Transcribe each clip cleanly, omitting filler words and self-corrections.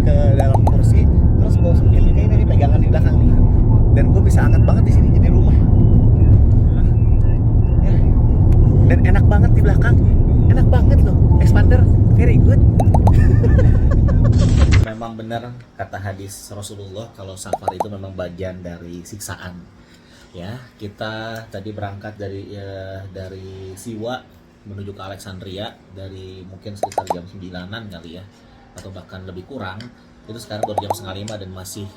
ke dalam kursi, terus gue sambil ini pegangan di belakang nih, dan gue bisa anget banget di sini jadi rumah. Ya. Dan enak banget di belakang, enak banget loh, expander very good. Memang benar kata hadis Rasulullah kalau safar itu memang bagian dari siksaan. Ya, kita tadi berangkat dari Siwa menuju ke Alexandria dari mungkin sekitar jam 9-an kali ya, atau bahkan lebih kurang. Itu sekarang baru jam setengah 5 dan masih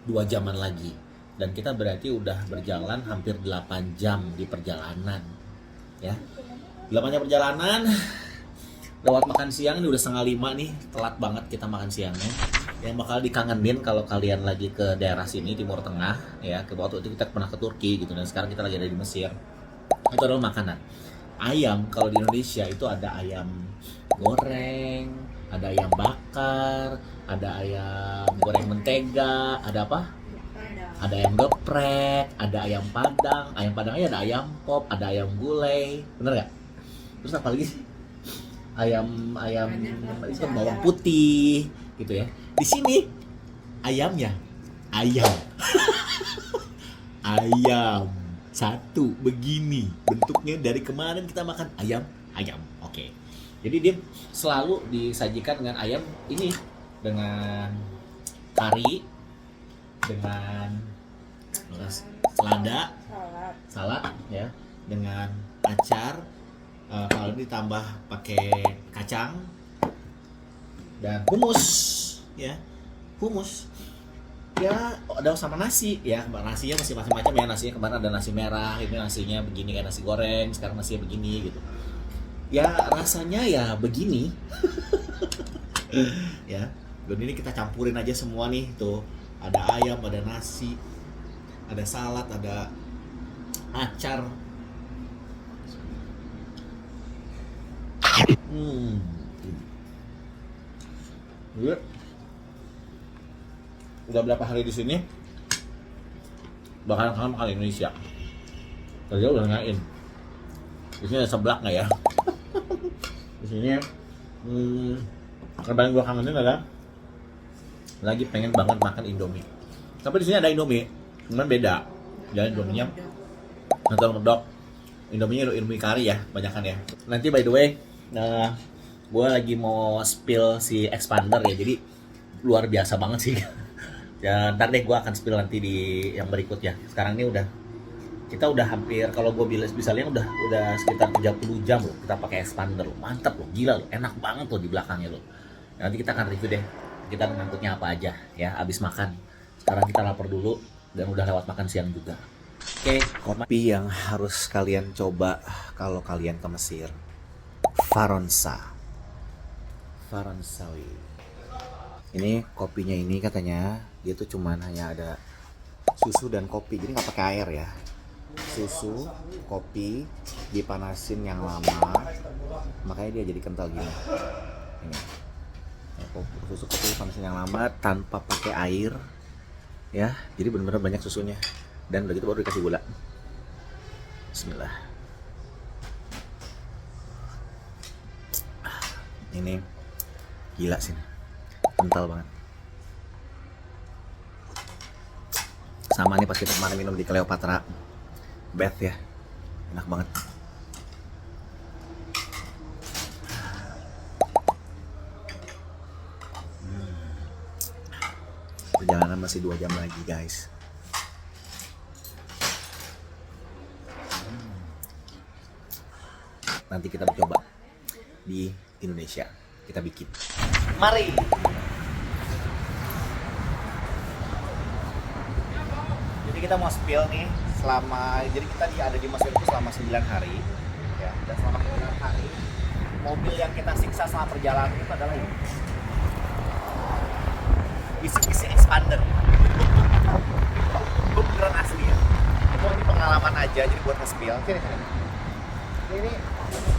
2 jaman lagi. Dan kita berarti udah berjalan hampir 8 jam di perjalanan. Ya. 8 jam perjalanan, lewat makan siang ini udah setengah 5 nih, telat banget kita makan siangnya. Yang bakal dikangenin kalau kalian lagi ke daerah sini Timur Tengah ya, ke waktu itu kita pernah ke Turki gitu, dan sekarang kita lagi ada di Mesir. Itu adalah makanan. Ayam kalau di Indonesia itu ada ayam goreng, ada ayam bakar, ada ayam goreng mentega, ada apa? Ada ayam geprek, ada ayam padang. Ayam padangnya ada ayam pop, ada ayam gulai. Bener nggak? Terus apa lagi sih? Ayam itu bawang putih gitu ya. Di sini ayamnya ayam. Ayam satu begini bentuknya, dari kemarin kita makan ayam. Oke. Jadi dia selalu disajikan dengan ayam ini, dengan kari, dengan salad ya, dengan acar. Kalau ini ditambah pakai kacang dan humus ya, ada sama nasi ya. Nasinya masih macam-macam ya, nasinya kemarin ada nasi merah, ini nasinya begini kayak nasi goreng, sekarang nasinya begini gitu ya, rasanya ya begini. Ya, dan ini kita campurin aja semua nih, tuh ada ayam, ada nasi, ada salad, ada acar. Udah berapa hari di sini? Bahkan kangen makan Indonesia. Tadi udah nanyain. Di sini ada seblak nggak ya? Di sini, yang paling gua kangenin adalah lagi pengen banget makan Indomie. Tapi di sini ada Indomie, cuman beda. Jadi Indominya medok. Indominya Indomie kari ya, banyakan ya. Nanti by the way, gue lagi mau spill si expander ya, jadi luar biasa banget sih. Ya ntar deh gue akan spill nanti di yang berikutnya. Sekarang ini kita udah hampir, kalau gue bisa lihat udah sekitar 30 jam loh kita pakai expander loh. Mantap loh, gila loh, enak banget loh di belakangnya loh. Nanti kita akan review deh, kita ngangkutnya apa aja ya abis makan. Sekarang kita lapar dulu dan udah lewat makan siang juga. Oke, kopi yang harus kalian coba kalau kalian ke Mesir, Faransawi. Ini kopinya ini katanya dia tuh cuman hanya ada susu dan kopi, jadi nggak pakai air ya. Susu, kopi dipanasin yang lama, makanya dia jadi kental gini. Ini susu kopi dipanasin yang lama tanpa pakai air ya, jadi benar-benar banyak susunya. Dan udah gitu baru dikasih gula. Bismillah. Ini gila sih, kental banget. Sama nih pas kita kemarin minum di Cleopatra Bath ya, enak banget. Perjalanan masih 2 jam lagi guys. Nanti kita mencoba di Indonesia, kita bikin. Mari. Jadi kita mau spill nih jadi kita ada di Mesir itu selama 9 hari ya. Dan selama 9 hari mobil yang kita siksa selama perjalanan itu adalah ini, isi expander. Gue beneran asli ya, ini pengalaman aja, jadi buat nge-spill. Ini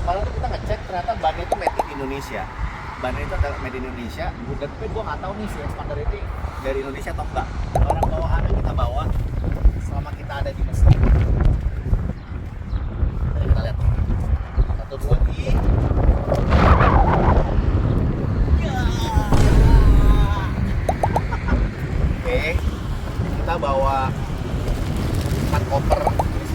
malah kita ngecek ternyata bannya itu made in Indonesia. Bannya itu adalah made in Indonesia. Tapi gue nggak tahu nih si expander ini dari Indonesia atau enggak. Orang bawahan yang kita bawa selama kita ada di Mesir. Mari kita lihat. 1, 2, 3. Ya. bawa 4 koper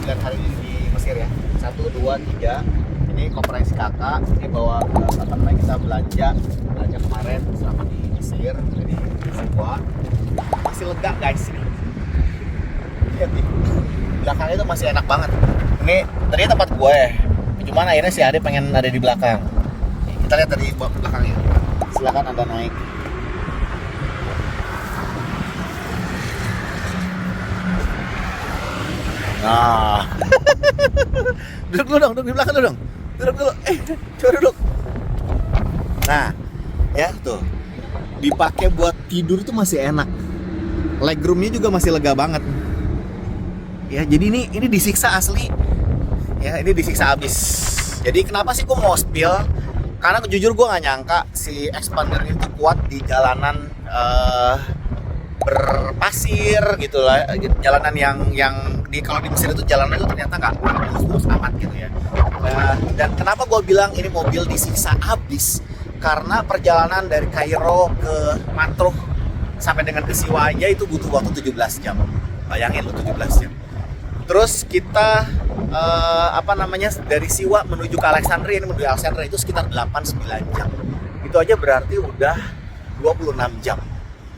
9 hari di Mesir ya. 1, 2, 3. Ini koper yang si kakak. Ini bawa apa namanya, kita belanja kemarin selama di Mesir, jadi semua masih lega guys ini. Lihat nih, belakangnya itu masih enak banget. Ini tadi tempat gue, cuman akhirnya si Ade pengen ada di belakang. Kita lihat dari belakangnya. Silakan Anda naik. Nah, duduk dulu dong, duduk di belakang dulu dong. Duduk dulu, coba duduk. Nah, ya tuh, dipakai buat tidur itu masih enak. Legroomnya juga masih lega banget. Ya, jadi ini disiksa asli. Ya, ini disiksa abis. Jadi kenapa sih gue mau spill? Karena jujur gue nggak nyangka si expander itu kuat di jalanan berpasir gitu lah, jalanan yang di kalau di Mesir itu jalanan itu ternyata nggak mulus amat gitu ya. Dan kenapa gue bilang ini mobil disiksa abis? Karena perjalanan dari Kairo ke Matruh sampai dengan ke Siwa aja itu butuh waktu 17 jam. Bayangin lu 17 jam. Terus kita dari Siwa menuju ke Alexandria, itu sekitar 8-9 jam. Itu aja berarti udah 26 jam.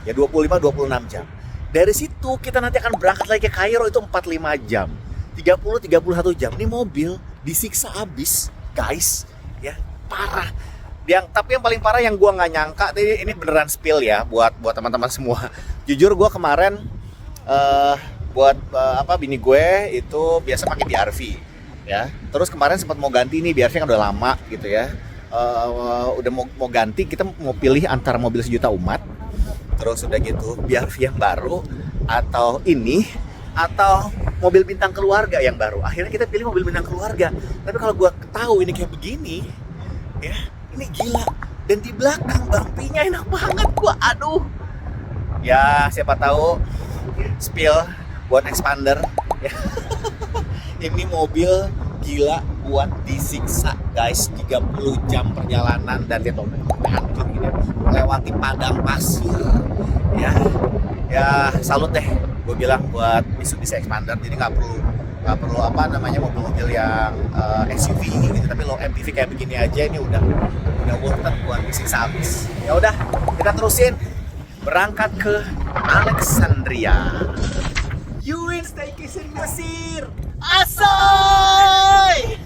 Ya 25-26 jam. Dari situ kita nanti akan berangkat lagi ke Kairo, itu 45 jam. 30-31 jam. Ini mobil disiksa abis, guys. Ya, parah. Tapi yang paling parah yang gua nggak nyangka, ini beneran spill ya buat teman-teman semua. Jujur gua kemarin bini gue itu biasa pakai BRV ya. Terus kemarin sempat mau ganti nih, BRV kan udah lama gitu ya. Udah mau ganti, kita mau pilih antara mobil sejuta umat, terus udah gitu BRV yang baru, atau mobil bintang keluarga yang baru. Akhirnya kita pilih mobil bintang keluarga. Tapi kalau gue tahu ini kayak begini ya, ini gila. Dan di belakang bumpinya enak banget gua. Aduh. Ya siapa tahu spill buat expander ya. Ini mobil gila buat disiksa guys. 30 jam perjalanan dan dia hancur gini, melewati padang pasir ya. Ya salut deh gue bilang buat Mitsubishi Expander. Jadi nggak perlu mobil-mobil yang SUV gitu, tapi lo MPV kayak begini aja ini udah worth it buat disiksa habis. Ya udah, kita terusin berangkat ke Alexandria. You in staycation Mesir. Asoy!